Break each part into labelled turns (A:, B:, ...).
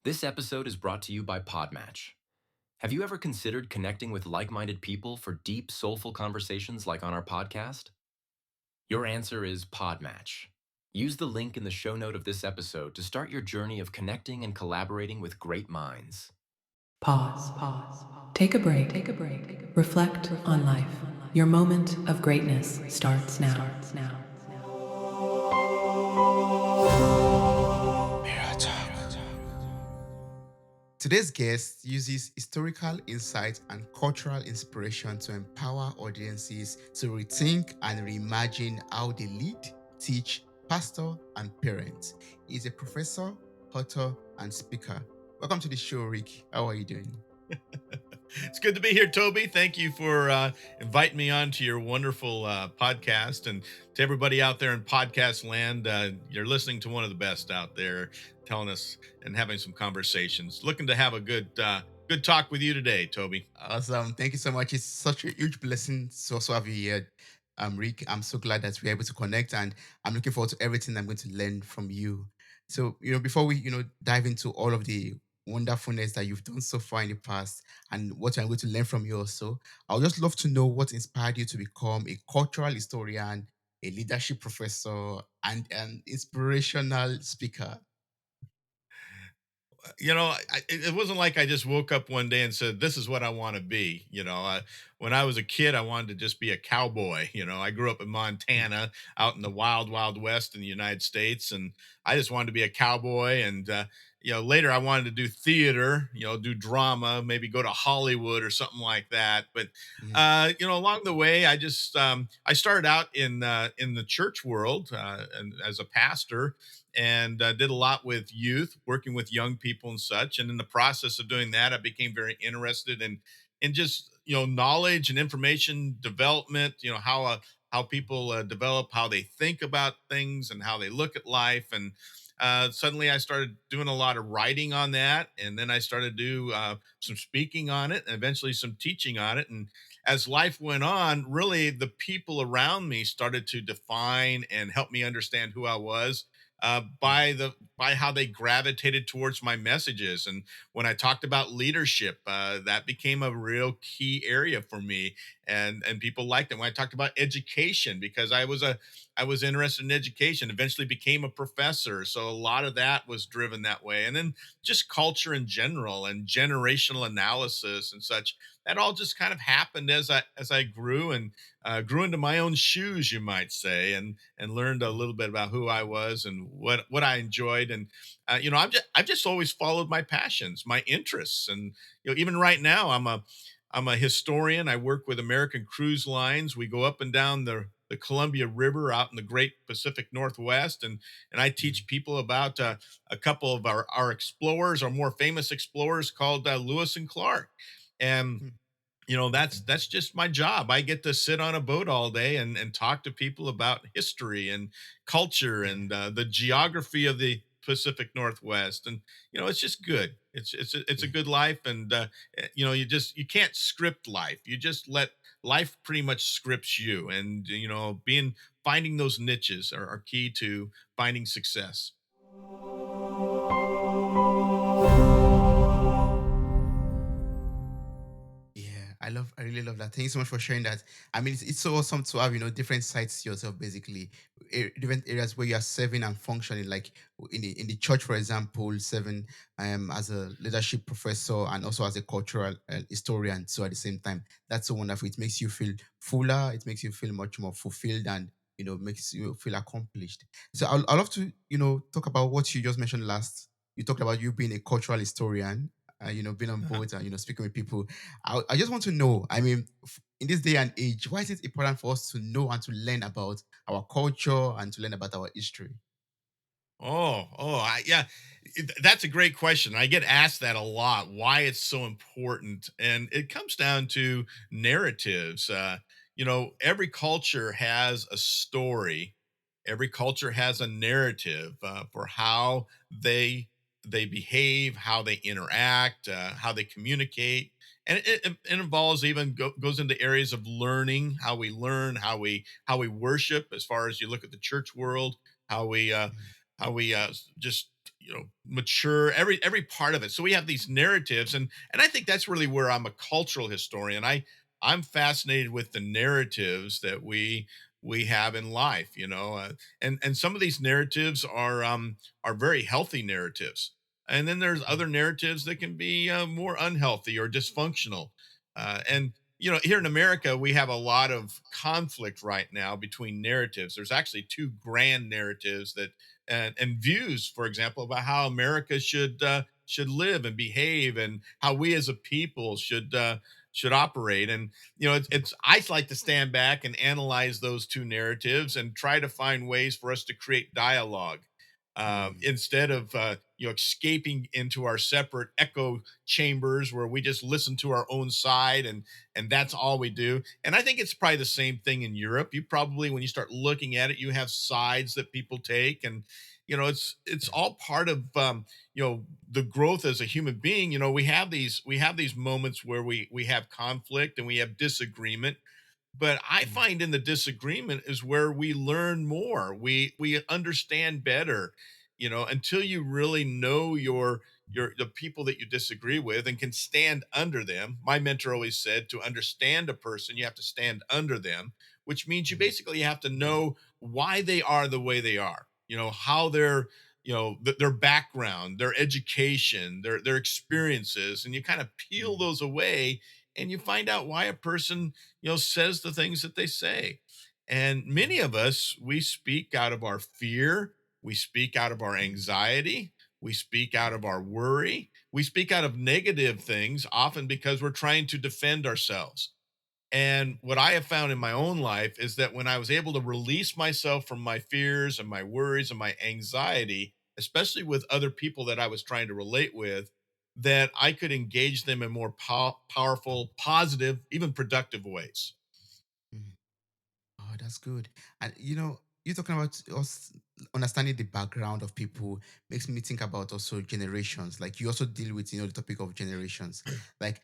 A: This episode is brought to you by Podmatch. Have you ever considered connecting with like minded people for deep, soulful conversations like on our podcast? Your answer is Podmatch. Use the link in the show note of this episode to start your journey of connecting and collaborating with great minds.
B: Pause. Take a break. Reflect on life. Your moment of greatness starts now.
C: Today's guest uses historical insight and cultural inspiration to empower audiences to rethink and reimagine how they lead, teach, pastor, and parent. He's a professor, author, and speaker. Welcome to the show, Rick. How are you doing?
D: It's good to be here, Toby. Thank you for inviting me on to your wonderful podcast. And to everybody out there in podcast land, you're listening to one of the best out there, telling us and having some conversations. Looking to have a good talk with you today, Toby.
C: Awesome. Thank you so much. It's such a huge blessing to also have you here, Rick. I'm so glad that we're able to connect, and I'm looking forward to everything I'm going to learn from you. So, before we, dive into all of the wonderfulness that you've done so far in the past and what I'm going to learn from you also, I would just love to know what inspired you to become a cultural historian, a leadership professor, and an inspirational speaker.
D: It wasn't like I just woke up one day and said, "This is what I want to be." When I was a kid, I wanted to just be a cowboy. I grew up in
C: Mm,
D: Montana, out in the wild, wild west in the United States, and I just wanted to be a cowboy. And later I wanted to do theater, do drama, maybe go to Hollywood or something like that. But
C: yeah.
D: along the way, I started out in the church world and as a pastor and did a lot with youth, working with young people and such. And in the process of doing that, I became very interested in just knowledge and information development. How people develop, how they think about things, and how they look at life. And suddenly, I started doing a lot of writing on that, and then I started to do some speaking on it, and eventually some teaching on it. And as life went on, really the people around me started to define and help me understand who I was
C: Mm,
D: by how they gravitated towards my messages. And when I talked about leadership, that became a real key area for me, and people liked it. When I talked about education, because I was interested in education, eventually became a professor, so a lot of that was driven that way. And then just culture in general and generational analysis and such, that all just kind of happened as I grew and grew into my own shoes, you might say, and learned a
C: mm,
D: little bit about who I was and what I enjoyed. And I've just always followed my passions, my interests, and even right now, I'm a historian. I work with American Cruise Lines. We go up and down the Columbia River out in the Great Pacific Northwest, and I
C: mm,
D: teach people about a couple of our explorers, our more famous explorers, called Lewis and Clark. And
C: mm.
D: that's just my job. I get to sit on a boat all day and talk to people about history and culture
C: Yeah.
D: and the geography of the Pacific Northwest. And it's just good. It's a
C: Yeah.
D: good life. And you can't script life. You just let life pretty much scripts you. And being finding those niches are key to finding success.
C: Yeah, I really love that. Thank you so much for sharing that. I mean, it's so awesome to have, different sides to yourself, basically, different areas where you are serving and functioning, like in the church, for example, serving as a leadership professor and also as a cultural historian. So at the same time, that's so wonderful. It makes you feel fuller. It makes you feel much more fulfilled and makes you feel accomplished. So I'd love to talk about what you just mentioned last. You talked about you being a cultural historian, being on board and speaking with people. I just want to know. I mean, in this day and age, why is it important for us to know and to learn about our culture and to learn about our history?
D: Yeah, that's a great question. I get asked that a lot. Why it's so important, and it comes down to narratives. Every culture has a story. Every culture has a narrative for how they behave, how they interact, how they communicate, and it involves even goes into areas of learning, how we learn, how we worship. As far as you look at the church world, how we
C: Mm,
D: how we just mature, every part of it. So we have these narratives, and I think that's really where I'm a cultural historian. I'm fascinated with the narratives that we have in life, and some of these narratives are very healthy narratives, and then there's other narratives that can be more unhealthy or dysfunctional. And here in America, we have a lot of conflict right now between narratives. There's actually two grand narratives that and views, for example, about how America should live and behave, and how we as a people should operate. And it's I like to stand back and analyze those two narratives and try to find ways for us to create dialogue,
C: Mm,
D: instead of escaping into our separate echo chambers where we just listen to our own side, and that's all we do. And I think it's probably the same thing in Europe. You probably, when you start looking at it, you have sides that people take, and it's
C: yeah.
D: all part of the growth as a human being. We have these moments where we have conflict and we have disagreement, but I
C: Mm,
D: find in the disagreement is where we learn more. We understand better. Until you really know the people that you disagree with and can stand under them. My mentor always said, to understand a person, you have to stand under them, which means you
C: mm,
D: basically have to know why they are the way they are. How they're their background, their education, their experiences, and you kind of peel
C: mm,
D: those away, and you find out why a person says the things that they say. And many of us, we speak out of our fear, we speak out of our
C: mm,
D: anxiety, we speak out of our worry, we speak out of negative things, often because we're trying to defend ourselves. And what I have found in my own life is that when I was able to release myself from my fears and my worries and my anxiety, especially with other people that I was trying to relate with, that I could engage them in more powerful, positive, even productive ways.
C: mm. Oh, that's good. And you talking about us understanding the background of people makes me think about also generations. Like you also deal with the topic of generations. Like,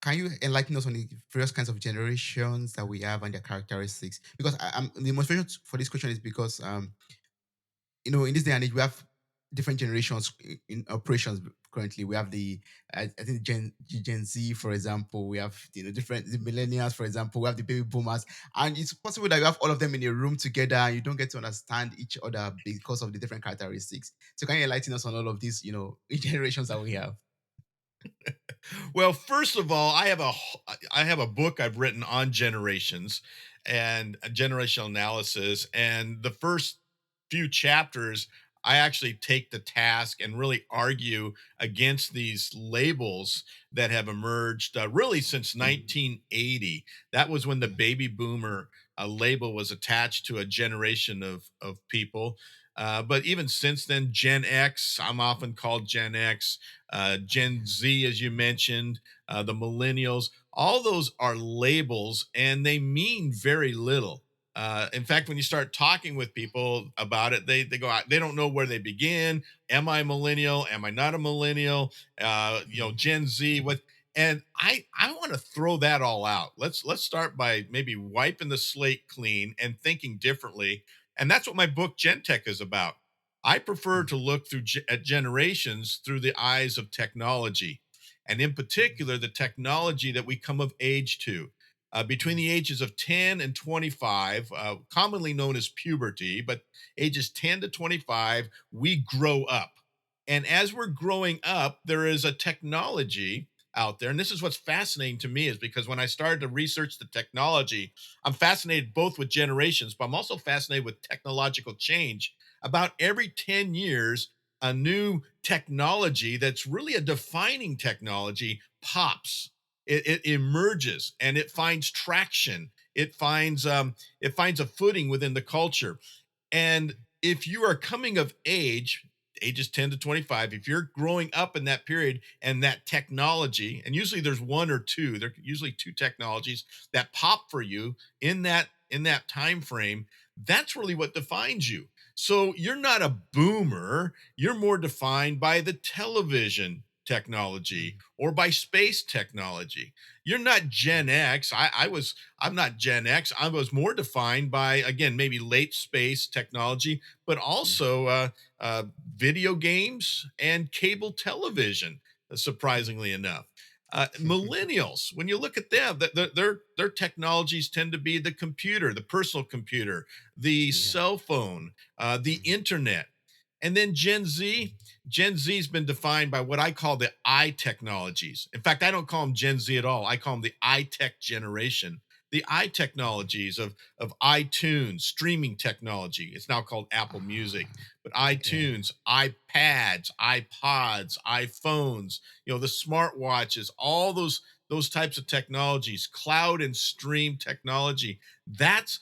C: can you enlighten us on the various kinds of generations that we have and their characteristics? Because the motivation for this question is because in this day and age, we have different generations in operations currently. We have I think Gen Z, for example. We have different the millennials, for example. We have the baby boomers, and it's possible that you have all of them in a room together, and you don't get to understand each other because of the different characteristics. So, can you enlighten us on all of these, generations that we have?
D: Well, first of all, I have a book I've written on generations and generational analysis, and the first few chapters I actually take the task and really argue against these labels that have emerged really since 1980. That was when the
C: Mm,
D: baby boomer label was attached to a generation of people. But even since then, Gen X, I'm often called Gen X, Gen Z, as you mentioned, the millennials, all those are labels and they mean very little. In fact, when you start talking with people about it, they go, they don't know where they begin. Am I a millennial? Am I not a millennial?
C: mm,
D: Gen Z, what? And I want to throw that all out. Let's start by maybe wiping the slate clean and thinking differently. And that's what my book Gen Tech is about. I prefer
C: mm,
D: to look at generations through the eyes of technology, and in particular, the technology that we come of age to. Between
C: mm,
D: the ages of 10 and 25, commonly known as puberty, but ages 10 to 25, we grow up. And as we're growing up, there is a technology out there. And this is what's fascinating to me, is because when I started to research the technology, I'm fascinated both with generations, but I'm also fascinated with technological change. About every 10 years, a new technology that's really a defining technology pops. It emerges and it finds traction. It finds a footing within the culture. And if you are coming of age, ages 10 to 25, if you're growing up in that period and that technology, and usually there's one or two, there are usually two technologies that pop for you in that time frame, that's really what defines you. So you're not a boomer, you're more defined by the television. technology
C: Mm.
D: or by space technology. You're not Gen X. I'm not Gen X. I was more defined by, again, maybe late space technology, but
C: Mm.
D: also uh, video games and cable television, surprisingly enough. Millennials, when you look at them, their technologies tend to be the computer, the personal computer, the
C: Yeah.
D: cell phone, the
C: Mm.
D: internet. And then Gen Z's been defined by what I call the I technologies. In fact, I don't call them Gen Z at all. I call them the I tech generation. The I technologies of iTunes, streaming technology. It's now called Apple Music,
C: Ah,
D: but
C: yeah.
D: iTunes, iPads, iPods, iPhones, the smartwatches, all those types of technologies, cloud and stream technology. That's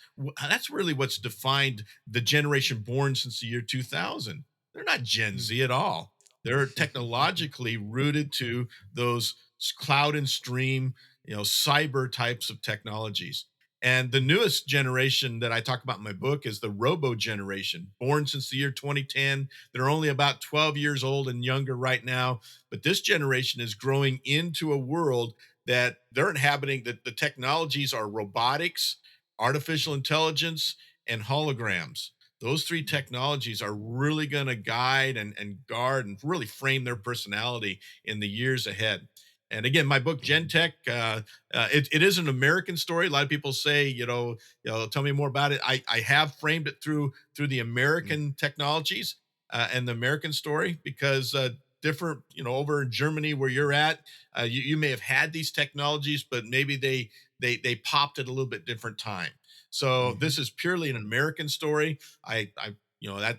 D: really what's defined the generation born since the year 2000. They're not Gen
C: Mm.
D: Z at all. They're technologically rooted to those cloud and stream, cyber types of technologies. And the newest generation that I talk about in my book is the robo generation, born since the year 2010. They're only about 12 years old and younger right now. But this generation is growing into a world that they're inhabiting, that the technologies are robotics, artificial intelligence, and holograms. Those three
C: Mm.
D: technologies are really going to guide and guard and really frame their personality in the years ahead. And again, my book
C: Yeah.
D: Gen Tech, it is an American story. A lot of people say, tell me more about it. I have framed it through the
C: Mm.
D: American technologies and the American story because different, over in Germany where you're at, you may have had these technologies, but maybe they popped at a little bit different time. So
C: Mhm.
D: this is purely an American story. I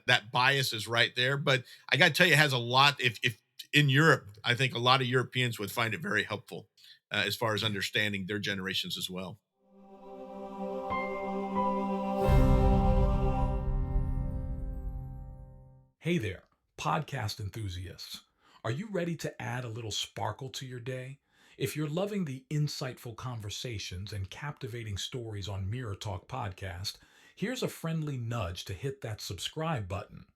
D: that bias is right there, but I got to tell you, it has a lot. If in Europe, I think a lot of Europeans would find it very helpful as far as
C: Yeah.
D: understanding their generations as well.
E: Hey there, podcast enthusiasts. Are you ready to add a little sparkle to your day? If you're loving the insightful conversations and captivating stories on Mirror Talk Podcast, here's a friendly nudge to hit that subscribe button.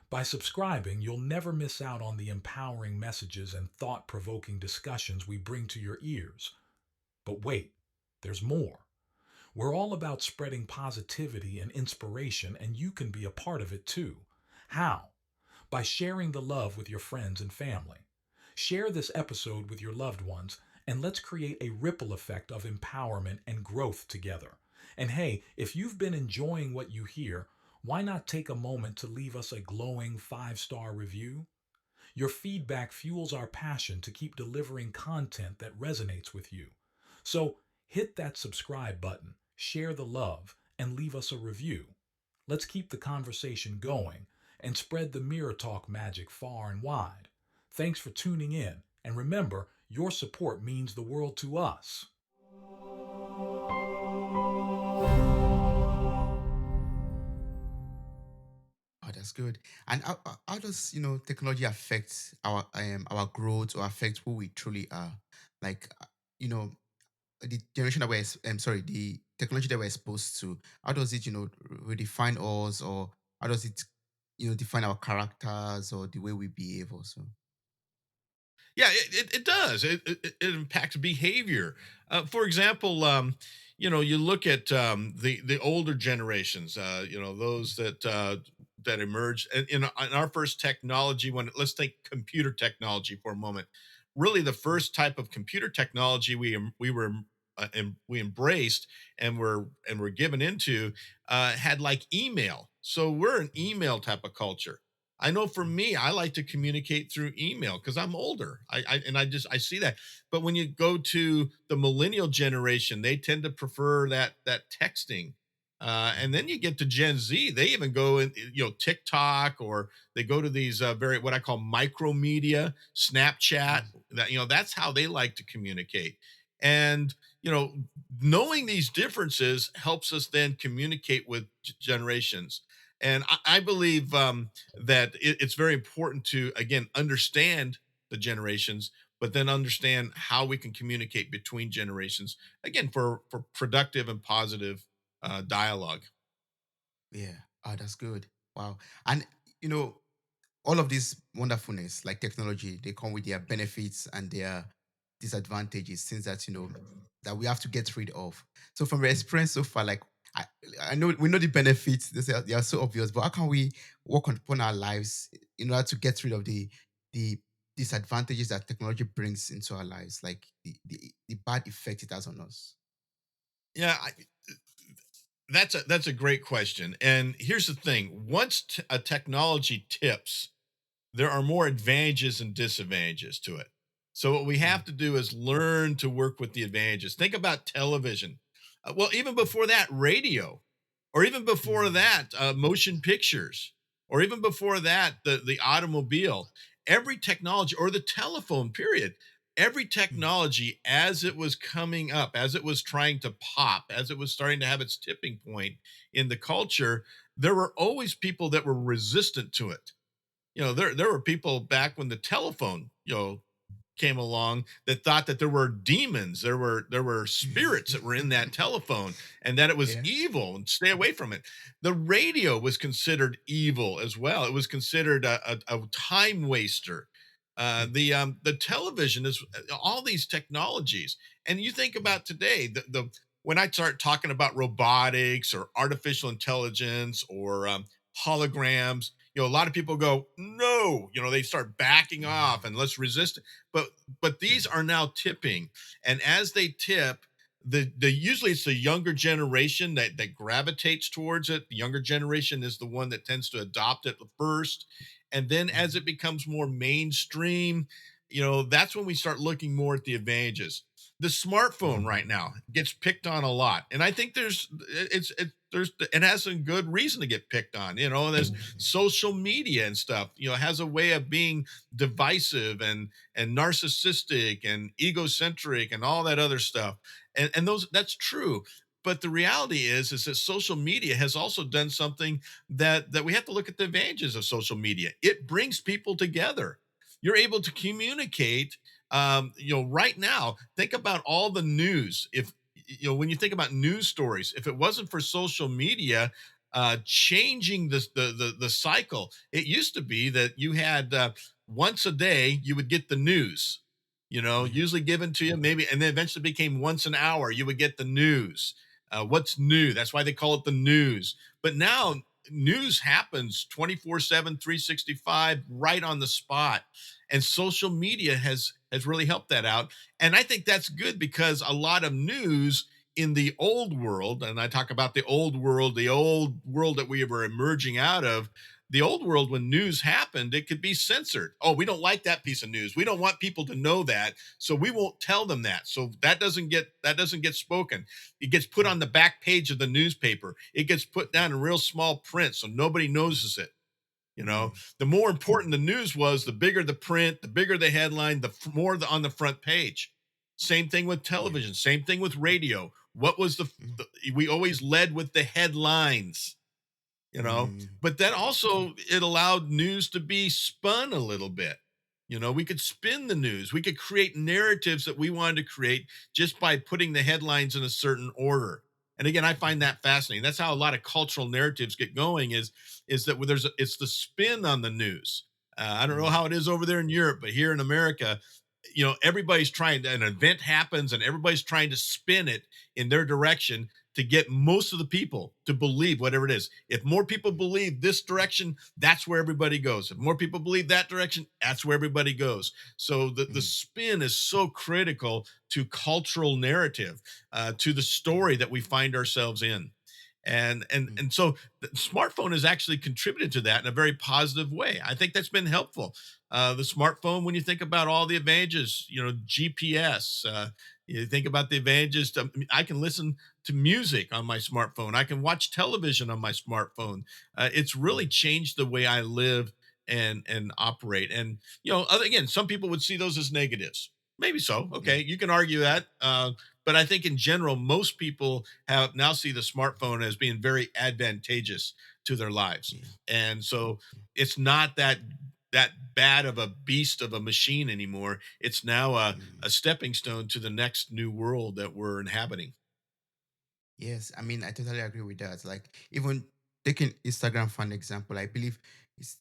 E: By subscribing, you'll never miss out on the empowering messages and thought provoking discussions we bring to your ears. But wait, there's more. We're all about spreading positivity and inspiration, and you can be a part of it too. How? By sharing the love with your friends and family. Share this episode with your loved ones, and let's create a ripple effect of empowerment and growth together. And hey, if you've been enjoying what you hear, why not take a moment to leave us a glowing 5-star review? Your feedback fuels our passion to keep delivering content that resonates with you. So hit that subscribe button, share the love, and leave us a review. Let's keep the conversation going and spread the Mirror Talk magic far and wide. Thanks for tuning in, and remember, your support means the world to us.
C: Oh, that's good. And how does technology affect our growth or affect who we truly are? Like you know the generation that sorry, the technology that we're exposed to. How does it redefine us, or how does it define our characters or the way we behave also?
D: Yeah, it does. It impacts behavior. For example, you look at the older generations. Those that emerged in our first technology. Let's take computer technology for a moment. Really, the first type of computer technology we embraced and were given into had like email. So we're an email type of culture. I know for me, I like to communicate through email because I'm older. I see that. But when you go to the millennial generation, they tend to prefer that texting. And then you get to Gen Z, they even go in, TikTok, or they go to these very what I call micro media, Snapchat.
C: Mm.
D: That's how they like to communicate. And you know, knowing these differences helps us then communicate with generations. And I believe that it's very important to again understand the generations, but then understand how we can communicate between generations again for productive and positive dialogue.
C: Yeah. Oh, that's good. Wow. And you know all of this wonderfulness, like technology, they come with their benefits and their disadvantages, things that that we have to get rid of. So from your experience so far, like I, I know we know the benefits, they are so obvious, but how can we work upon our lives in order to get rid of the disadvantages that technology brings into our lives, like the bad effect it has on us?
D: Yeah, that's a great question. And here's the thing: once a technology tips, there are more advantages and disadvantages to it. So what we
C: Mm,
D: have to do is learn to work with the advantages. Think about television. Well, even before that, radio, or even before
C: mm,
D: that, motion pictures, or even before that, the automobile. Every technology, or the telephone, period. Every
C: mm,
D: technology, as it was coming up, as it was trying to pop, as it was starting to have its tipping point in the culture, there were always people that were resistant to it. There were people back when the telephone, came along, that thought that there were demons, there were spirits that were in that telephone, and that it was
C: yeah.
D: evil and stay away from it. The radio was considered evil as well. It was considered a time waster.
C: Mm,
D: The television is all these technologies, and you think about today, the when I start talking about robotics or artificial intelligence or holograms, a lot of people go, no, they start backing off and let's resist it. But these
C: mm,
D: are now tipping, and as they tip, the usually it's the younger generation that gravitates towards it. The younger generation is the one that tends to adopt it first, and then as
C: mm,
D: it becomes more mainstream, that's when we start looking more at the advantages. The smartphone right now gets picked on a lot, and I think it has some good reason to get picked on. There's social media and stuff. Has a way of being divisive and narcissistic and egocentric and all that other stuff. And that's true. But the reality is that social media has also done something that we have to look at the advantages of social media. It brings people together. You're able to communicate. Right now, think about all the news. If when you think about news stories, if it wasn't for social media, changing the cycle. It used to be that you had once a day you would get the news,
C: yeah.
D: usually given to you maybe, and then eventually became once an hour you would get the news. What's new? That's why they call it the news. But now news happens 24/7, 365, right on the spot, and social media has really helped that out. And I think that's good because a lot of news in the old world, and I talk about the old world that we were emerging out of, the old world, when news happened, it could be censored. Oh, we don't like that piece of news. We don't want people to know that, so we won't tell them that. So that doesn't get spoken. It gets put
C: Mm,
D: on the back page of the newspaper. It gets put down in real small print so nobody notices it.
C: mm,
D: The more important the news was, the bigger the print, the bigger the headline, more on the front page. Same thing with
C: yeah.
D: television, same thing with radio. What was
C: Mm,
D: we always led with the headlines, you know
C: mm,
D: but then also it allowed news to be spun a little bit. We could spin the news, we could create narratives that we wanted to create just by putting the headlines in a certain order. And again, I find that fascinating. That's how a lot of cultural narratives get going, is that it's the spin on the news. I don't know
C: mm,
D: how it is over there in Europe, but here in America, everybody's trying an event happens and everybody's trying to spin it in their direction to get most of the people to believe whatever it is. If more people believe this direction, that's where everybody goes. If more people believe that direction, that's where everybody goes. So the
C: mm,
D: spin is so critical to cultural narrative, to the story that we find ourselves in. And and
C: mm,
D: and so the smartphone has actually contributed to that in a very positive way. I think that's been helpful. The smartphone, when you think about all the advantages, GPS, you think about the advantages. I can listen to music on my smartphone. I can watch television on my smartphone. It's really changed the way I live and operate. And again, some people would see those as negatives. Maybe so.
C: yeah.
D: Okay, you can argue that. But I think in general, most people have now see the smartphone as being very advantageous to their lives,
C: Yeah.
D: and so it's not that bad of a beast of a machine anymore. It's now a
C: Mm.
D: stepping stone to the next new world that we're inhabiting.
C: Yes, I mean, I totally agree with that. Like, even taking Instagram for an example, I believe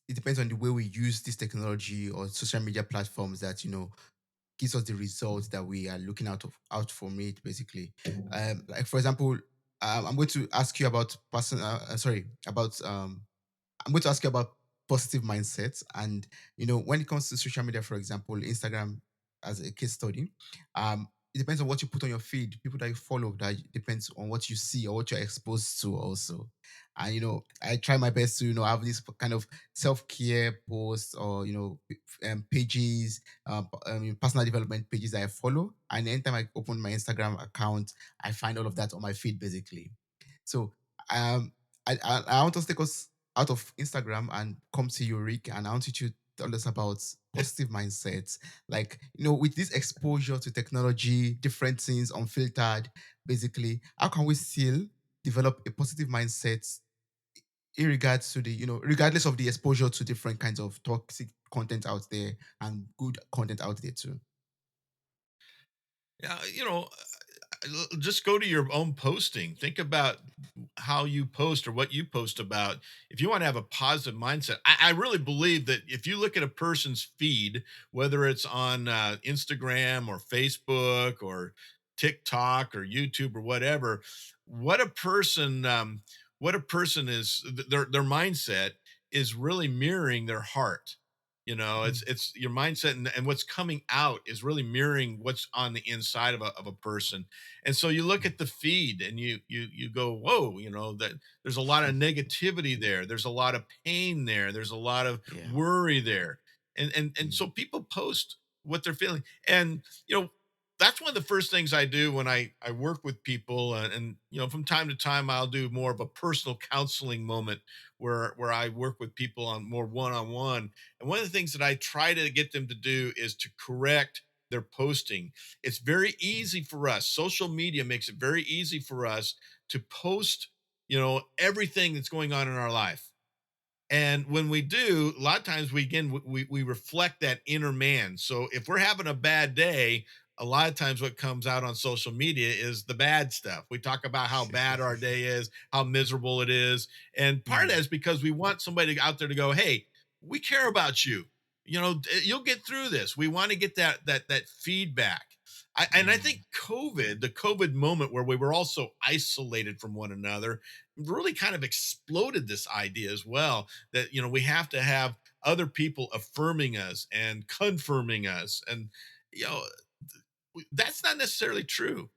C: it depends on the way we use this technology or social media platforms that gives us the results that we are looking out from it basically. Like for example, I'm going to ask you about sorry about I'm going to ask you about positive mindsets. And, when it comes to social media, for example, Instagram as a case study, it depends on what you put on your feed, people that you follow, that depends on what you see or what you're exposed to also. And, I try my best to, have this kind of self-care posts or, pages, personal development pages that I follow. And anytime I open my Instagram account, I find all of that on my feed basically. So, um, I want to take us out of Instagram and come to you, Rick, and I want you to tell us about positive mindsets. Like, with this exposure to technology, different things, unfiltered, basically, how can we still develop a positive mindset in regards to regardless of the exposure to different kinds of toxic content out there and good content out there too?
D: Yeah, just go to your own posting. Think about how you post or what you post about. If you want to have a positive mindset, I really believe that if you look at a person's feed, whether it's on Instagram or Facebook or TikTok or YouTube or whatever, what a person, what a person is, their mindset is really mirroring their heart.
C: Mm,
D: It's your mindset, and what's coming out is really mirroring what's on the inside of a person. And so you look
C: mm,
D: at the feed and you go, whoa, that there's a lot of negativity there. There's a lot of pain there. There's a lot of
C: yeah.
D: worry there. And
C: Mm,
D: so people post what they're feeling. And that's one of the first things I do when I work with people, and from time to time I'll do more of a personal counseling moment where I work with people on more one-on-one. And one of the things that I try to get them to do is to correct their posting. It's very
C: mm,
D: easy for us. Social media makes it very easy for us to post, everything that's going on in our life. And when we do, a lot of times we reflect that inner man. So if we're having a bad day, a lot of times what comes out on social media is the bad stuff. We talk about how bad our day is, how miserable it is. And part of that
C: mm,
D: is because we want somebody out there to go, "Hey, we care about you. You'll get through this." We want to get that feedback. And I think
C: mm,
D: the COVID moment where we were all so isolated from one another, really kind of exploded this idea as well, that we have to have other people affirming us and confirming us. And you know that's not necessarily true.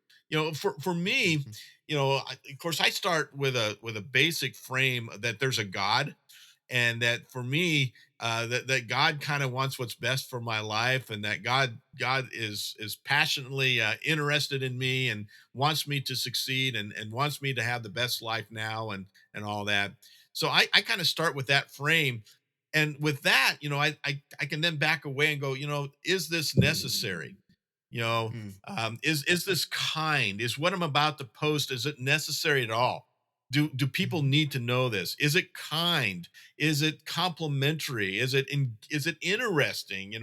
D: For me,
C: mhm,
D: of course I start with a basic frame that there's a God, and that for me, that God kind of wants what's best for my life, and that God is passionately interested in me and wants me to succeed, and wants me to have the best life now, and all that. So I kind of start with that frame, and with that, I can then back away and go, is this necessary?
C: mm,
D: Is this kind? Is what I'm about to post, is it necessary at all? Do people
C: mhm,
D: need to know this? Is it kind? Is it complimentary? Is it interesting?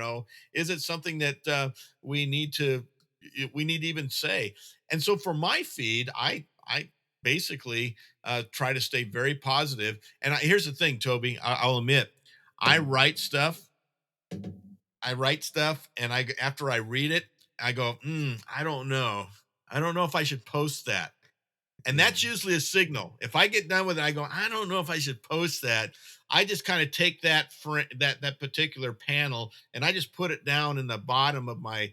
D: Is it something that we need to even say? And so for my feed, I basically try to stay very positive. And here's the thing, Toby, I'll admit, I write stuff I write stuff, and after I read it, I go, I don't know. I don't know if I should post that. And
C: yeah.
D: that's usually a signal. If I get done with it, I go, I don't know if I should post that. I just kind of take that particular panel, and I just put it down in the bottom of my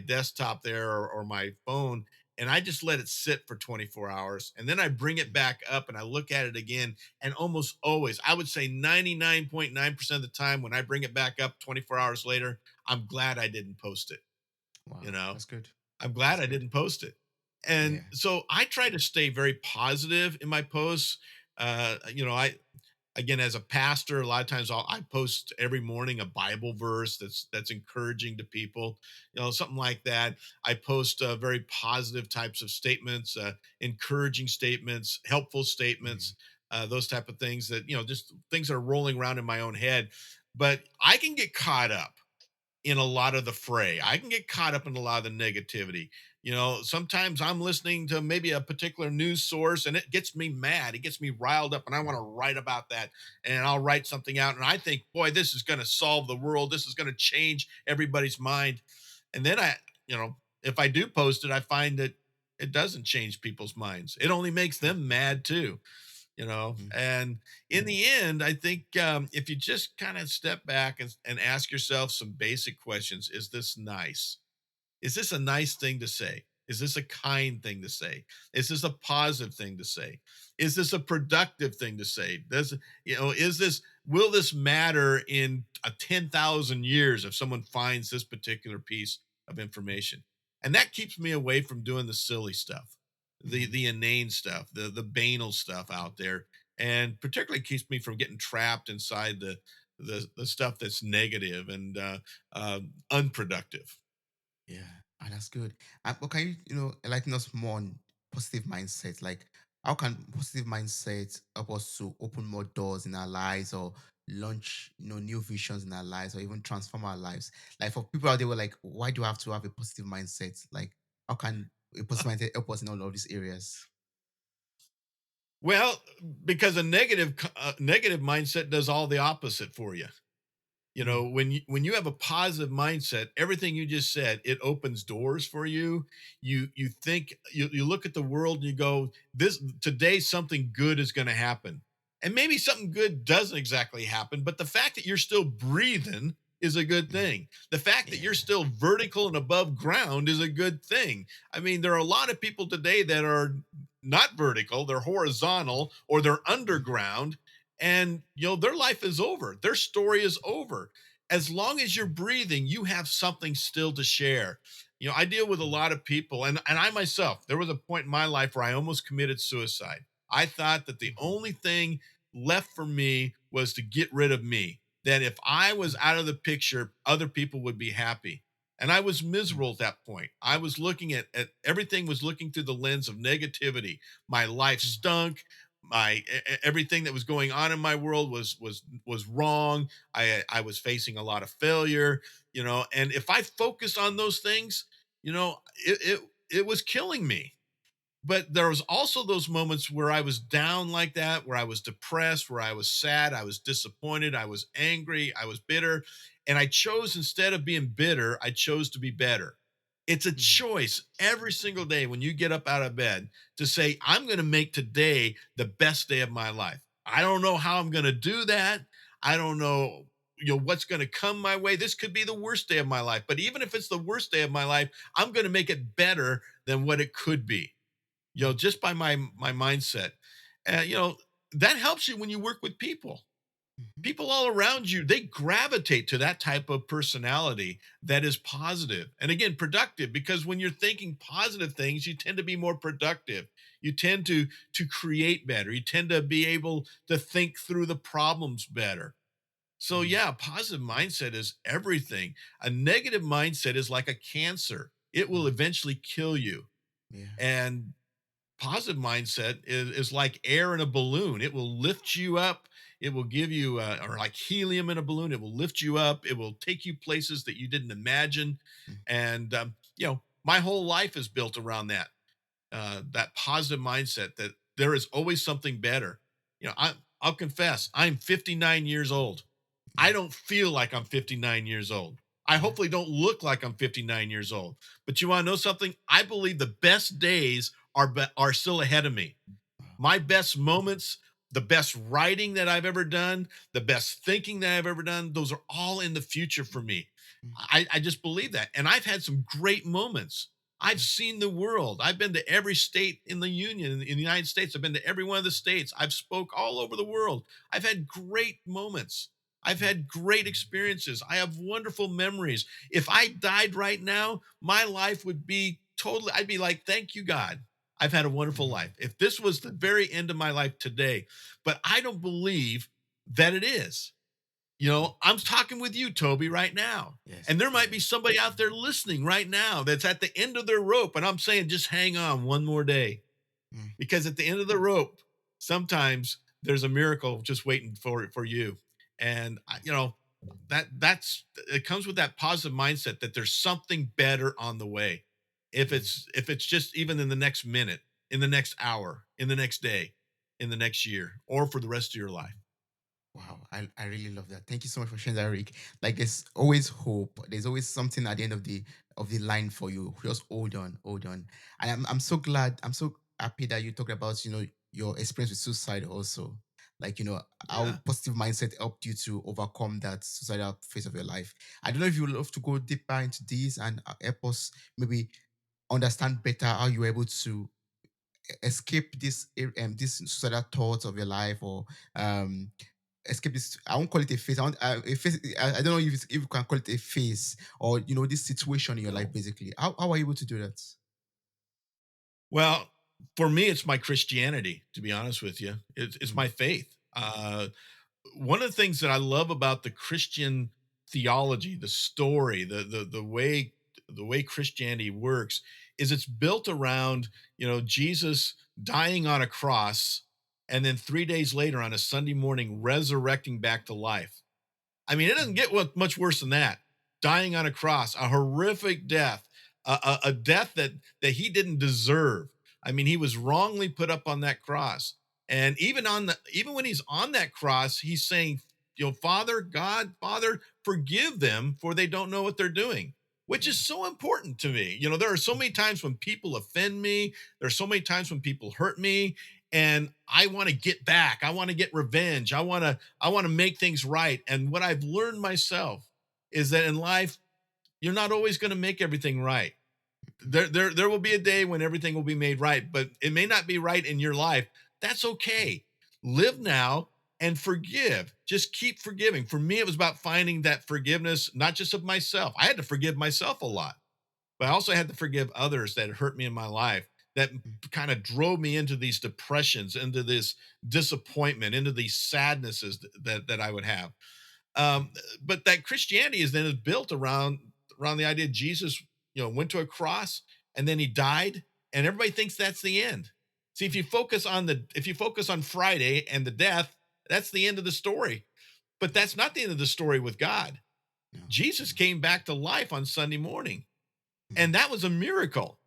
D: desktop there, or my phone, and I just let it sit for 24 hours. And then I bring it back up and I look at it again. And almost always, I would say 99.9% of the time, when I bring it back up 24 hours later, I'm glad I didn't post it. You
C: Wow,
D: know,
C: that's good.
D: I'm glad
C: That's
D: I
C: good.
D: didn't post it. And
C: Yeah.
D: so I try to stay very positive in my posts. I Again, as a pastor, a lot of times I post every morning a Bible verse that's encouraging to people, something like that. I post very positive types of statements, encouraging statements, helpful
C: Mm,
D: statements, those type of things, that just things that are rolling around in my own head. But I can get caught up in a lot of the fray. I can get caught up in a lot of the negativity. Sometimes I'm listening to maybe a particular news source and it gets me mad. It gets me riled up and I want to write about that. And I'll write something out and I think, boy, this is going to solve the world. This is going to change everybody's mind. And then if I do post it, I find that it doesn't change people's minds. It only makes them mad too.
C: Mhm.
D: And in the end, I think if you just kind of step back and ask yourself some basic questions. Is this nice? Is this a nice thing to say? Is this a kind thing to say? Is this a positive thing to say? Is this a productive thing to say? Will this matter in 10,000 years if someone finds this particular piece of information? And that keeps me away from doing the silly stuff,
C: Mhm.
D: the inane stuff, the banal stuff out there, and particularly keeps me from getting trapped inside the stuff that's negative and unproductive.
C: Yeah, that's good. But can you, enlighten us more on positive mindset? Like, how can positive mindset help us to open more doors in our lives, or launch, new visions in our lives, or even transform our lives? Like, for people out there, who are like, why do I have to have a positive mindset? Like, how can a positive mindset help us in all of these areas?
D: Well, because a negative mindset does all the opposite for you.
C: Mm,
D: When you have a positive mindset, everything you just said, it opens doors for you. You think you look at the world and you go, this today something good is going to happen. And maybe something good doesn't exactly happen, but the fact that you're still breathing is a good
C: mm,
D: thing. The fact that you're
C: yeah.
D: still vertical and above ground is a good thing. I mean, there are a lot of people today that are not vertical, they're horizontal or they're
C: Mm,
D: underground, and their life is over. Their story is over. As long as you're breathing, you have something still to share. I deal with a
C: mm,
D: lot of people, and I myself, there was a point in my life where I almost committed suicide. I thought that the
C: mm,
D: only thing left for me was to get rid of me. That if I was
C: mm,
D: out of the picture, other people would be happy. And I was
C: mm,
D: miserable at that point. I was looking at everything was looking through the lens of negativity. My life
C: mm,
D: stunk. Everything that was going on in my world was wrong. I was facing a lot of failure, and if I focused on those things, it was killing me. But there was also those moments where I was down like that, where I was depressed, where I was sad, I was disappointed, I was angry, I was bitter, and I chose, instead of being bitter, I chose to be better. It's a
C: mm,
D: choice every single day when you get up out of bed to say, I'm going to make today the best day of my life. I don't know how I'm going to do that. I don't know, what's going to come my way. This could be the worst day of my life, but even if it's the worst day of my life, I'm going to make it better than what it could be,
C: mm,
D: just by my mindset. That helps you when you work with people.
C: mhm,
D: People all around you, they gravitate to that type of personality that is positive and, again, productive, because when you're thinking positive things, you tend to be more productive. You tend to create better. You tend to be able to think through the problems better. So
C: mm,
D: yeah, positive mindset is everything. A negative mindset is like a cancer. It will
C: mm,
D: eventually kill you.
C: yeah.
D: And positive mindset is like air in a balloon. It will lift you up. It will give you, or like helium in a balloon. It will lift you up. It will take you places that you didn't imagine.
C: Mm,
D: And my whole life is built around that positive mindset that there is always something better. I'll confess, I'm 59 years old. I
C: yeah.
D: don't feel like I'm 59 years old. I
C: Yeah.
D: hopefully don't look like I'm 59 years old. But you want to know something? I believe the best days are still ahead of me.
C: Wow.
D: My best moments, the best writing that I've ever done, the best thinking that I've ever done, those are all in the future for me.
C: Mm,
D: I just believe that. And I've had some great moments. I've
C: mm,
D: seen the world. I've been to every state in the union, in the United States. I've been to every one of the states. I've spoke all over the world. I've had great moments. I've
C: mm,
D: had great experiences. I have wonderful memories. If I died right now, my life would be totally, I'd be like, thank you, God. I've had a wonderful
C: mm,
D: life. If this was the very end of my life today, but I don't believe that it is.
C: mm.
D: I'm talking with you, Toby, right now.
C: Yes.
D: And there might be somebody out there listening right now that's at the end of their rope. And I'm saying, just hang on one more day,
C: Mm,
D: because at the end of the rope, sometimes there's a miracle just waiting for you. And,
C: yes.
D: That's it comes with that positive mindset that there's something better on the way. If it's just even in the next minute, in the next hour, in the next day, in the next year, or for the rest of your life.
C: Wow, I really love that. Thank you so much for sharing that, Rick. Like there's always hope. There's always something at the end of the line for you. Just hold on, hold on. And I'm so glad, I'm so happy that you talked about, your experience with suicide also. Like,
D: Yeah.
C: how positive mindset helped you to overcome that suicidal phase of your life. I don't know if you would love to go deeper into this and help us maybe understand better how you were able to escape this suicidal thoughts of your life, or um escape this. I won't call it a phase. I want a phase. I don't know if you can call it a phase, or this situation in your life.
D: No.
C: Basically, how are you able to do that?
D: Well, for me, it's my Christianity, to be honest with you. It's
C: Mm,
D: my faith. One of the things that I love about the Christian theology, the story, the way Christianity works is it's built around, Jesus dying on a cross and then 3 days later on a Sunday morning resurrecting back to life. I mean, it doesn't
C: mm,
D: get much worse than that. Dying on a cross, a horrific death, a death that he didn't deserve. I mean, he was wrongly put up on that cross, and even when he's on that cross, he's saying, Father God, Father, forgive them, for they don't know what they're doing. Which is
C: yeah.
D: so important to me. There are so many times when people offend me. There's so many times when people hurt me, and I want to get back. I want to get revenge. I want to make things right. And what I've learned myself is that in life, you're not always going to make everything right. There will be a day when everything will be made right, but it may not be right in your life. That's okay. Live now and forgive. Just keep forgiving. For me, it was about finding that forgiveness, not just of myself. I had to forgive myself a lot, but I also had to forgive others that hurt me in my life, that
C: Mm,
D: kind of drove me into these depressions, into this disappointment, into these sadnesses that I would have.
C: mm,
D: Um, but that Christianity is built around the idea Jesus, went to a cross and then he died, and everybody thinks that's the end. See, if you focus on Friday and the death, that's the end of the story. But that's not the end of the story with God.
C: no,
D: Jesus
C: no,
D: came back to life on Sunday morning,
C: mm,
D: and that was a miracle.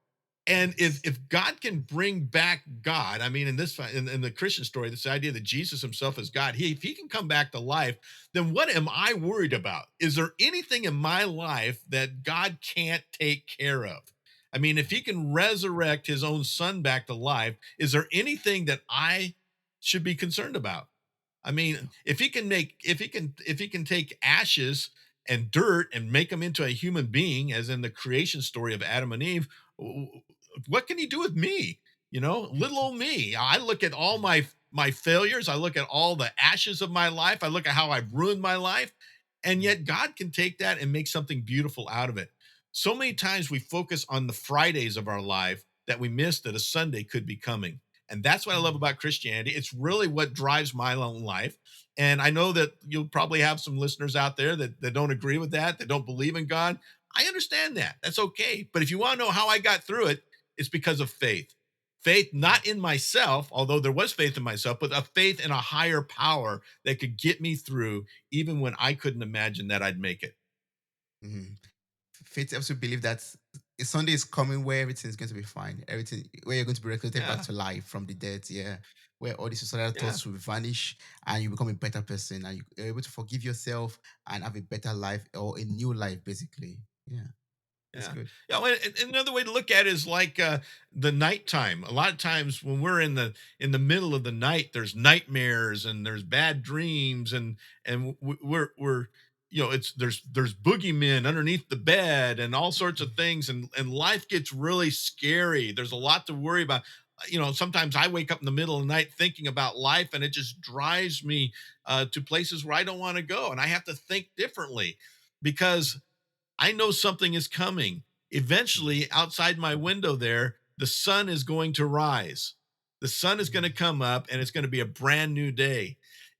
D: And if
C: yes.
D: if God can bring back God, I mean, in the Christian story, this idea that Jesus himself is God, if he can come back to life, then what am I worried about? Is there anything in my life that God can't take care of? I mean, if he can resurrect his own son back to life, is there anything that I should be concerned about? I mean,
C: No,
D: if he can take ashes and dirt and make them into a human being, as in the creation story of Adam and Eve, what can he do with me? Little old me. I look at all my failures. I look at all the ashes of my life. I look at how I've ruined my life, and
C: mm,
D: yet God can take that and make something beautiful out of it. So many times we focus on the Fridays of our life that we miss that a Sunday could be coming. And that's what I love
C: mm,
D: about Christianity. It's really what drives my own life. And I know that you'll probably have some listeners out there that don't agree with that don't believe in God. I understand that. That's okay. But if you want to know how I got through it, it's because of faith. Faith
C: mm,
D: not in myself, although there was faith in myself, but a faith in a higher power that could get me through even when I couldn't imagine that I'd make it.
C: mm. Faith also believe that a Sunday is coming where everything is going to be fine. Everything where you're going to be resurrected back
D: Yeah.
C: to life from the dead. Yeah. Where all these societal
D: Yeah.
C: thoughts will vanish and you become a better person and you're able to forgive yourself and have a better life or a new life, basically. Yeah. That's
D: Yeah.
C: good.
D: And another way to look at it is like the nighttime. A lot of times when we're in the middle of the night, there's nightmares and there's bad dreams, and we're it's there's boogeymen underneath the bed and all sorts of things, and life gets really scary. There's a lot to worry about. Sometimes I wake up in the middle of the night thinking about life, and it just drives me to places where I don't want to go, and I have to think differently because I know something is coming.
C: Mm,
D: Eventually, outside my window there, the sun is going to rise. The sun is going to
C: mm,
D: come up and it's going to be a brand new day.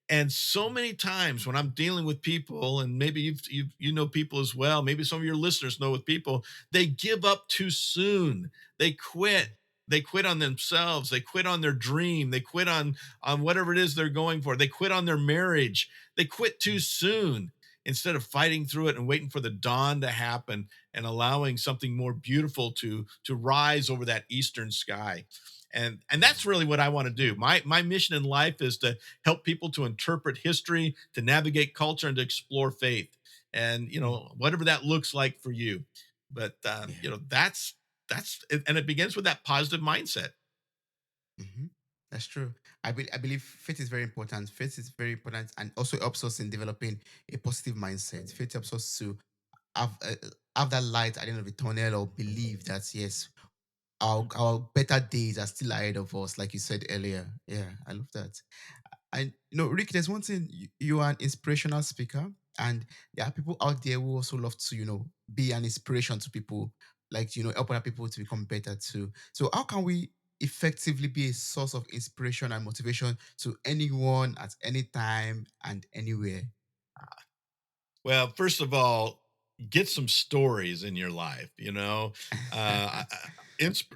D: And so many times when I'm dealing with people, and maybe you know people as well, maybe some of your listeners know with people, they give up too soon. They quit. They quit on themselves. They quit on their dream. They quit on whatever it is they're going for. They quit on their marriage. They quit too
C: mm,
D: soon, instead of fighting through it and waiting for the dawn to happen and allowing something more beautiful to rise over that eastern sky. And that's really what I want to do. My mission in life is to help people to interpret history, to navigate culture, and to explore faith. And
C: Mm.
D: whatever that looks like for you. But
C: Yeah.
D: that's it, and it begins with that positive mindset.
C: Hmm. That's true. I believe faith is very important. Faith is very important and also helps us in developing a positive mindset. Faith helps us to have, have that light at the end of the tunnel or believe that, yes, our better days are still ahead of us, like you said earlier. Yeah, I love that. And Rick, there's one thing, you are an inspirational speaker, and there are people out there who also love to, be an inspiration to people, like help other people to become better too. So how can we effectively be a source of inspiration and motivation to anyone at any time and anywhere?
D: Well, first of all, get some stories in your life.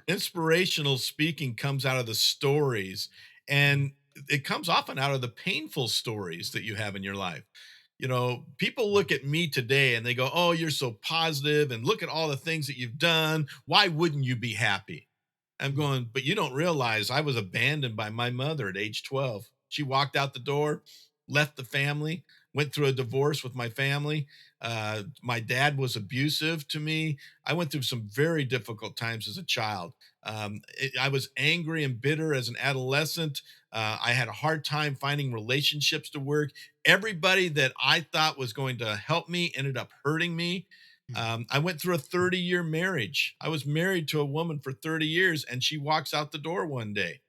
D: Inspirational speaking comes out of the stories,
C: Mm,
D: and it comes often out of the painful stories that you have in your life. People look at me today and they go, "Oh, you're so positive, and look at all the things that you've done. Why wouldn't you be happy?" I'm
C: mm,
D: going, but you don't realize I was abandoned by my mother at age 12. She walked out the door, left the family, went through a divorce with my family. My dad was abusive to me. I went through some very difficult times as a child. I was angry and bitter as an adolescent. I had a hard time finding relationships to work. Everybody that I thought was going to help me ended up hurting me.
C: mm,
D: I went through a 30-year marriage. I was married to a woman for 30 years and she walks out the door one day.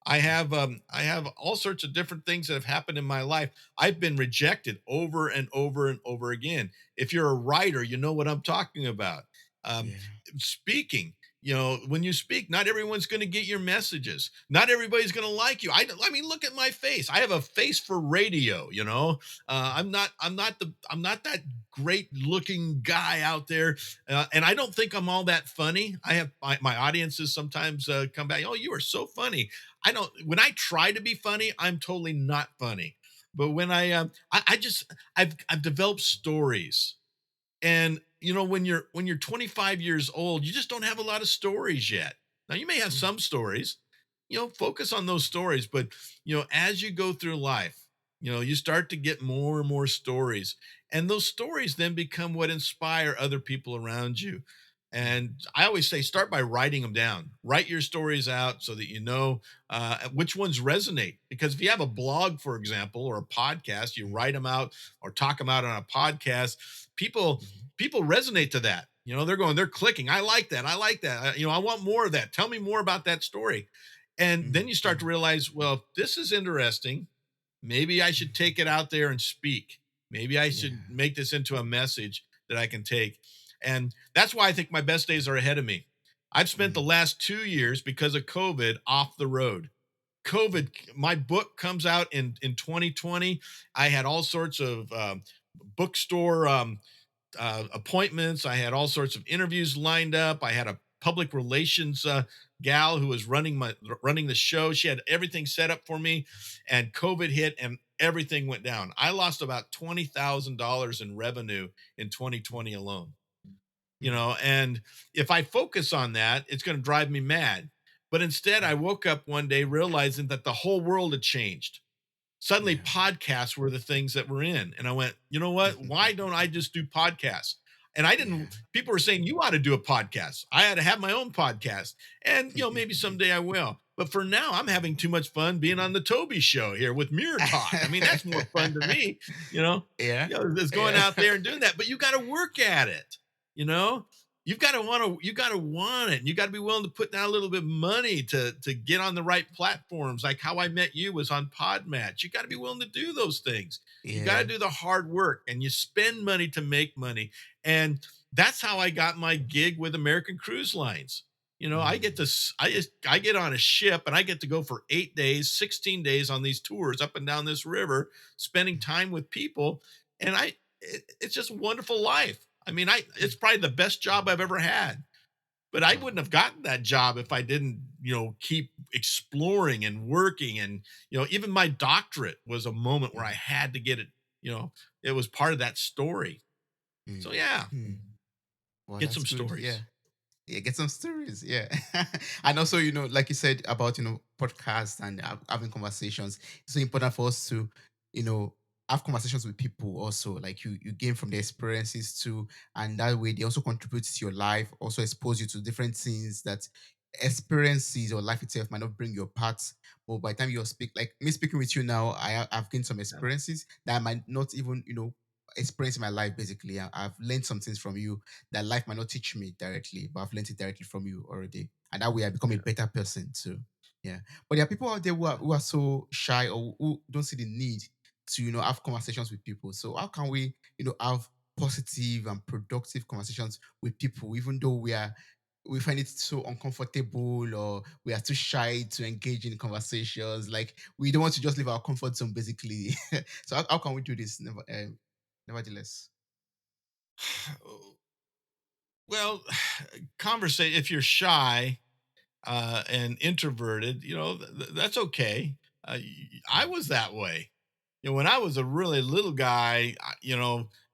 D: I have all sorts of different things that have happened in my life. I've been rejected over and over and over again. If you're a writer, you know what I'm talking about. Um,
C: yeah.
D: Speaking, when you speak, not everyone's going to get your messages. Not everybody's going to like you. I mean, look at my face. I have a face for radio. I'm not that great looking guy out there, and I don't think I'm all that funny. I have my audiences sometimes come back. Oh, you are so funny. I don't. When I try to be funny, I'm totally not funny. But when I just I've developed stories, and when you're 25 years old, you just don't have a lot of stories yet. Now you may have
C: Mm,
D: some stories, focus on those stories, but as you go through life, you start to get more and more stories, and those stories then become what inspire other people around you.
C: mm,
D: And I always say, start by writing them down. Write your stories out so that you know which ones resonate. Because if you have a blog, for example, or a podcast, you
C: mm,
D: write them out or talk them out on a podcast. People
C: mm,
D: people resonate to that. They're clicking. I like that. I like that. I want more of that. Tell me more about that story. And then
C: mm,
D: you start to
C: mm,
D: realize, well, this is interesting. Maybe I should
C: mm.
D: take it out there and speak. Maybe I should
C: Yeah.
D: make this into a message that I can take. And that's why I think my best days are ahead of me. I've spent the
C: Mm,
D: last 2 years because of COVID off the road.
C: mm,
D: My book comes out in 2020. I had all sorts of bookstore appointments. I had all sorts of interviews lined up. I had a public relations gal who was running the show. She had everything set up for me, and COVID hit, and everything went down. I lost about $20,000 in revenue in 2020 alone.
C: mm.
D: And if I focus on that, it's going to drive me mad. But instead, I woke up one day realizing that the whole world had changed. Suddenly
C: Yeah.
D: podcasts were the things that were in. And I went, you know what? Why don't I just do podcasts? And I
C: Yeah.
D: didn't, people were saying, you ought to do a podcast. I had to have my own podcast. And, maybe someday I will. But for now, I'm having too much fun being on the Toby show here with Mirror Talk. I mean, that's more fun to me, you know,
C: Yeah.
D: is going
C: Yeah.
D: out there and doing that. But you got to work at it, you know? You got to want it. And you got to be willing to put down a little bit of money to get on the right platforms. Like how I met you was on Podmatch. You got to be willing to do those things. You got to
C: Yeah.
D: do the hard work, and you spend money to make money. And that's how I got my gig with American Cruise Lines.
C: Mm,
D: I get on a ship and I get to go for 8 days, 16 days on these tours up and down this river, spending
C: mm,
D: time with people. And it's just a wonderful life. I mean,
C: mm.
D: it's probably the best job I've ever had, but I
C: Wow.
D: wouldn't have gotten that job if I didn't, keep exploring and working. And, even my doctorate was a moment where I
C: Mm,
D: had to get it. it was part of that story. So
C: Mm.
D: yeah,
C: Mm. Well,
D: get
C: that's
D: some
C: good. Yeah.
D: stories.
C: Yeah, get some stories. Yeah. And also, like you said about, podcasts and having conversations. It's so important for us to, you know, have conversations with people also. Like you gain from their experiences too. And that way they also contribute to your life, also expose you to different things that experiences or life itself might not bring your paths. But by the time you speak, like me speaking with you now, I've gained some experiences that I might not even, experience in my life basically. I've learned some things from you that life might not teach me directly, but I've learned it directly from you already. And that way I become a
D: Yeah.
C: better person too. Yeah. But there are people out there who are so shy or who don't see the need to, have conversations with people. So how can we, have positive and productive conversations with people, even though we find it so uncomfortable or we are too shy to engage in conversations. Like we don't want to just leave our comfort zone basically. So how can we do this nevertheless?
D: Well, conversation. If you're shy, and introverted, that's okay. I was that way. When I was a really little guy,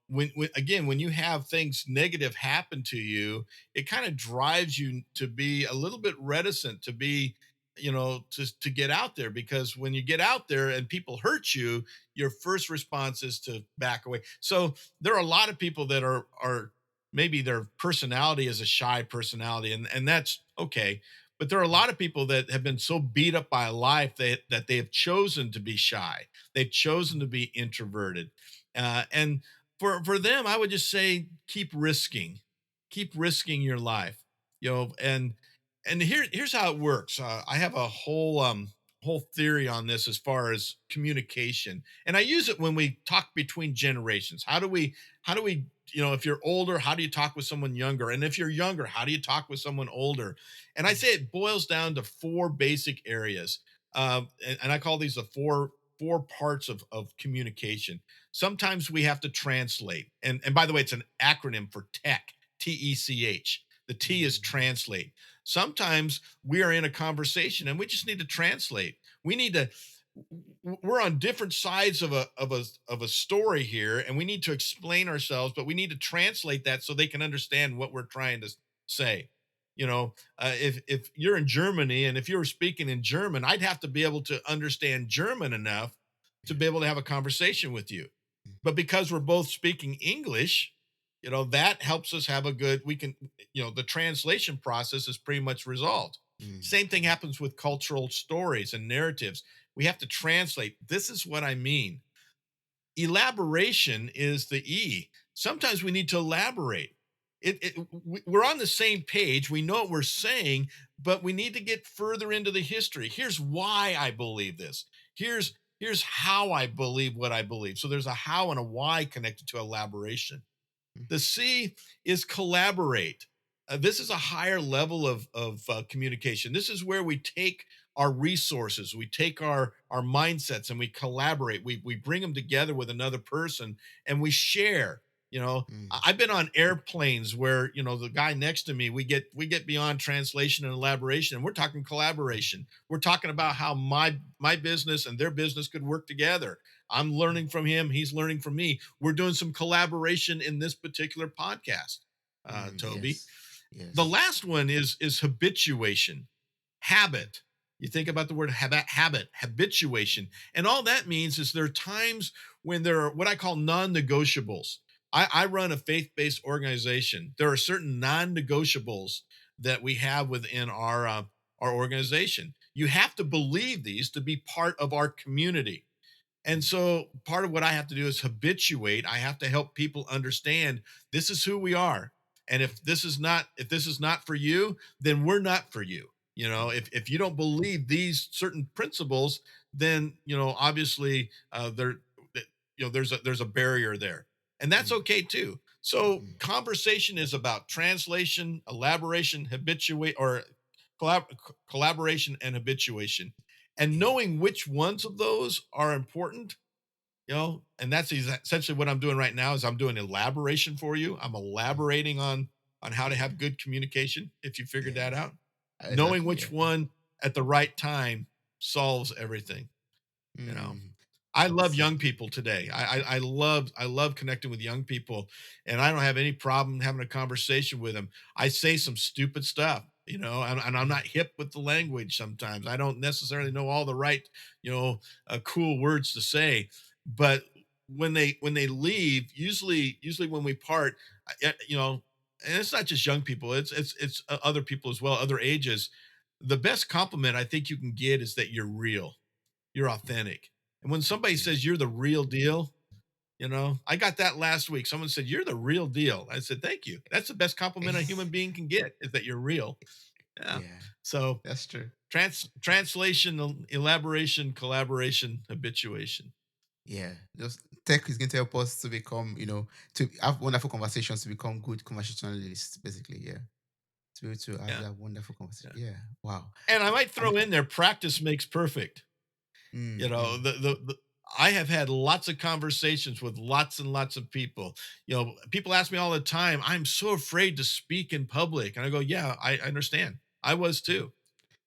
D: when again, when you have things negative happen to you, it kind of drives you to be a little bit reticent to be, to get out there, because when you get out there and people hurt you, your first response is to back away. So there are a lot of people that are maybe their personality is a shy personality, and that's okay, but there are a lot of people that have been so beat up by life that they have chosen to be shy. They've chosen to be introverted. And for them, I would just say keep risking your life. And here's how it works. I have a whole theory on this as far as communication, and I use it when we talk between generations. How do we if you're older, how do you talk with someone younger? And if you're younger, how do you talk with someone older? And I say it boils down to four basic areas. And I call these the four parts of communication. Sometimes we have to translate. And by the way, it's an acronym for TECH. The T is
C: Mm,
D: translate. Sometimes we are in a conversation and we just need to translate. We're on different sides of a story here, and we need to explain ourselves, but we need to translate that so they can understand what we're trying to say. If you're in Germany and if you were speaking in German, I'd have to be able to understand German enough to
C: yeah.
D: be able to have a conversation with you.
C: Mm,
D: But because we're both speaking English, that helps us have a good, we can, the translation process is pretty much resolved.
C: mm,
D: Same thing happens with cultural stories and narratives. We have to translate. This is what I mean. Elaboration is the E. Sometimes we need to elaborate. We're on the same page. We know what we're saying, but we need to get further into the history. Here's why I believe this. Here's how I believe what I believe. So there's a how and a why connected to elaboration.
C: mm,
D: The C is collaborate. This is a higher level of communication. This is where we take our resources, we take our mindsets, and we collaborate. We bring them together with another person, and we share.
C: mm,
D: I've been on airplanes where the guy next to me, we get beyond translation and elaboration, and we're talking collaboration. We're talking about how my business and their business could work together. I'm learning from him. He's learning from me. We're doing some collaboration in this particular podcast, Toby.
C: yes.
D: The
C: Yes.
D: last one is habituation, habit. You think about the word habit, habituation. And all that means is there are times when there are what I call non negotiables. I run a faith based organization. There are certain non negotiables that we have within our organization. You have to believe these to be part of our community. And
C: Mm,
D: so part of what I have to do is habituate. I have to help people understand this is who we are. And if this is not for you, then we're not for you. If you don't believe these certain principles, then obviously there's a barrier there. And that's
C: mm,
D: okay too. So
C: mm,
D: conversation is about translation, elaboration, habituate or collaboration and habituation, and
C: yeah.
D: knowing which ones of those are important. And that's essentially what I'm doing right now is I'm doing elaboration for you. I'm
C: Mm,
D: elaborating on how to
C: yeah.
D: have good communication, if you figured that
C: Yes.
D: out. Knowing
C: Exactly.
D: which
C: Yeah.
D: one at the right time solves everything you know
C: Mm.
D: I love
C: So
D: young people today. I love connecting with young people, and I don't have any problem having a conversation with them. I say some stupid stuff, and I'm
C: mm,
D: not hip with the language sometimes. I don't necessarily
C: mm,
D: know all the right, cool words to say, but when they leave, usually when we part, and it's not just young people, it's other people as well, other ages. The best compliment I think you can get is that you're real, you're
C: mm,
D: authentic. And when
C: I
D: somebody
C: agree.
D: says you're the real deal, I got that last week. Someone said, "You're the real deal." I said, "Thank you." That's the best compliment a human being can get, is that you're real. Yeah.
C: Yeah,
D: So
C: that's true.
D: translation, elaboration, collaboration, habituation.
C: Yeah, just tech is going to help us to become, to have wonderful conversations, to become good conversationalists, basically. Yeah, to be able to have
D: Yeah.
C: that wonderful conversation.
D: Yeah.
C: Yeah, wow.
D: And I might
C: I
D: throw
C: mean,
D: in there, practice makes perfect. You
C: mm,
D: know,
C: mm,
D: the I have had lots of conversations with lots and lots of people. People ask me all the time, "I'm so afraid to speak in public." And I go, "Yeah, I understand. I was too."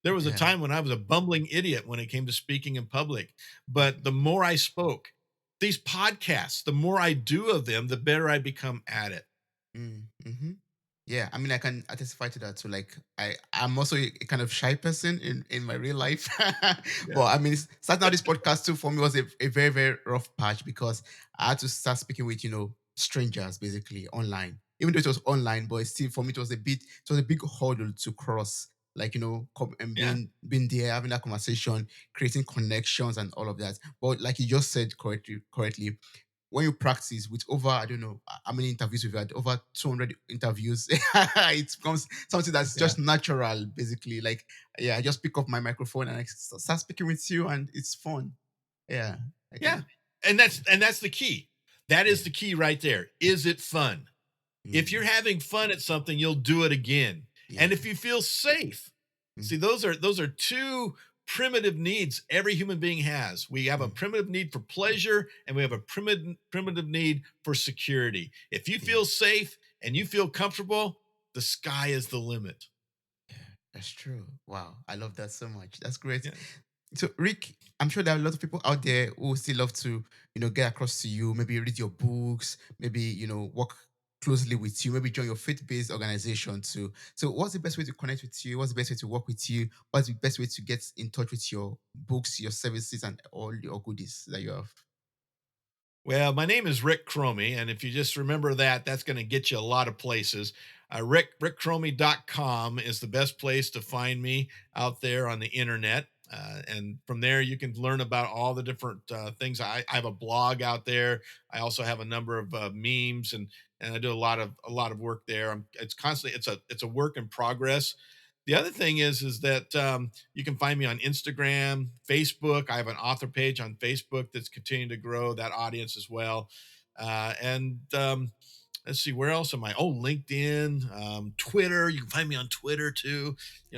D: There was a
C: yeah,
D: time when I was a bumbling idiot when it came to speaking in public. But
C: mhm.
D: the more I spoke, these podcasts, the more I do of them, the better I become at it.
C: Mm-hmm. Yeah, I mean, I can testify to that too. Like, I'm also a kind of shy person in my real life,
D: Yeah.
C: but I mean, starting out this podcast too for me was a very very rough patch because I had to start speaking with strangers basically online. Even though it was online, but still for me it was a big hurdle to cross. Like and
D: Yeah.
C: being there, having that conversation, creating connections, and all of that. But like you just said correctly, when you practice with over, I don't know how many interviews we've had, over 200 interviews, it becomes something that's
D: Yeah.
C: just natural, basically. Like, yeah, I just pick up my microphone and I start speaking with you, and it's fun. Yeah, I
D: Yeah.
C: can.
D: And that's the key. That is
C: Yeah.
D: the key right there. Is it fun? If you're
C: Mm,
D: having fun at something, you'll do it again. And
C: yeah.
D: if you feel safe,
C: Mm,
D: see, those are two primitive needs every human being has. We have a
C: mm,
D: primitive need for pleasure, and we have a primitive need for security. If you
C: yeah.
D: feel safe and you feel comfortable, the sky is the limit.
C: Yeah. That's true. Wow. I love that so much. That's great.
D: Yeah.
C: So, Rick, I'm sure there are a lot of people out there who still love to, get across to you, maybe read your books, maybe, work closely with you, maybe join your faith-based organization too. So, what's the best way to connect with you? What's the best way to work with you? What's the best way to get in touch with your books, your services, and all your goodies that you have?
D: Well, my name is Rick Chromey, and if you just remember that, that's going to get you a lot of places. Rickchromey.com is the best place to find me out there on the internet. And from there, you can learn about all the different things. I have a blog out there. I also have a number of memes, and I do a lot of work there. It's constantly it's a work in progress. The other thing is that you can find me on Instagram, Facebook. I have an author page on Facebook that's continuing to grow that audience as well. And let's see, where else am I? Oh, LinkedIn, Twitter. You can find me on Twitter too.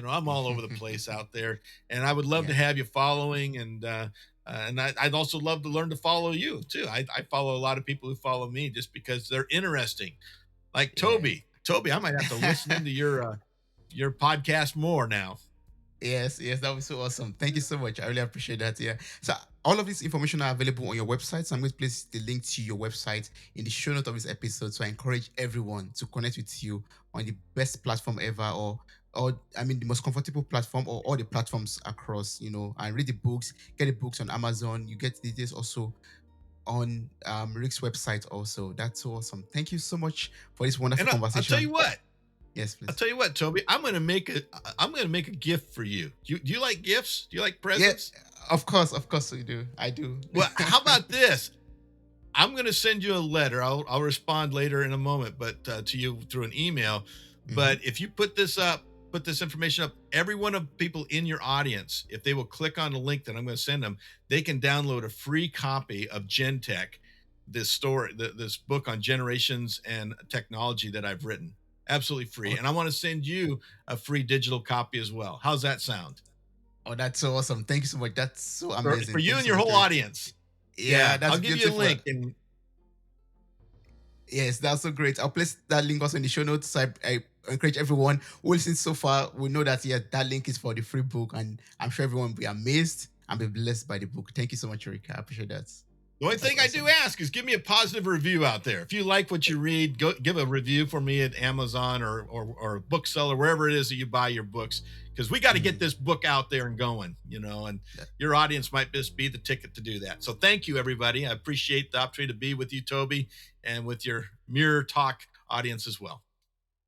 D: I'm all over the place out there, and I would love to
C: Yeah,
D: have you following. And I'd also love to learn to follow you too. I follow a lot of people who follow me just because they're interesting. Like
C: yeah.
D: Toby. Toby, I might have to listen into your podcast more now.
C: Yes, yes, that was so awesome. Thank you so much. I really appreciate that. Yeah. So all of this information are available on your website. So I'm going to place the link to your website in the show note of this episode. So I encourage everyone to connect with you on the best platform ever, or I mean the most comfortable platform, or all the platforms across, and read the books, get the books on Amazon. You get details also on Rick's website also. That's so awesome. Thank you so much for this wonderful
D: And I'll tell you
C: conversation.
D: what.
C: Yes,
D: I'll
C: please.
D: tell you what, Toby. I'm gonna make a gift for you. Do you like gifts? Do you like
C: Yeah,
D: presents?
C: of course we do. I do.
D: Well, how about this? I'm gonna send you a letter. I'll respond later in a moment, but to you through an email.
C: Hmm.
D: But if you put this information up, every one of people in your audience, if they will click on the link that I'm going to send them, they can download a free copy of Gentech, this book on generations and technology that I've written. Absolutely free.
C: Oh,
D: And I want to send you a free digital copy as well. How's that sound?
C: oh, that's so awesome. Thank you so much. That's so
D: For
C: amazing.
D: you
C: Thank you
D: and
C: so
D: your
C: much,
D: whole
C: Rick.
D: audience.
C: Yeah,
D: Yeah,
C: that's
D: I'll give you a
C: beautiful.
D: link. And
C: Yes, that's so great. I'll place that link also in the show notes. So I encourage everyone who listens so far will know that, yeah, that link is for the free book. And I'm sure everyone will be amazed and be blessed by the book. Thank you so much, Rick. I appreciate that.
D: The only
C: That's
D: thing I do
C: awesome.
D: ask is give me a positive review out there. If you like what you read, go give a review for me at Amazon or a bookseller, wherever it is that you buy your books, because we got to get this book out there and going, and
C: Yeah.
D: your audience might just be the ticket to do that. So thank you, everybody. I appreciate the opportunity to be with you, Toby, and with your Mirror Talk audience as well.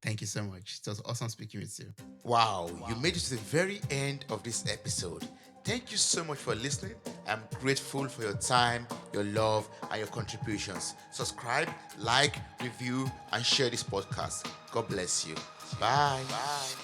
C: Thank you so much. It was awesome speaking with you.
F: Wow, you made it to the very end of this episode. Thank you so much for listening. I'm grateful for your time, your love, and your contributions. Subscribe, like, review, and share this podcast. God bless you. Bye. Bye.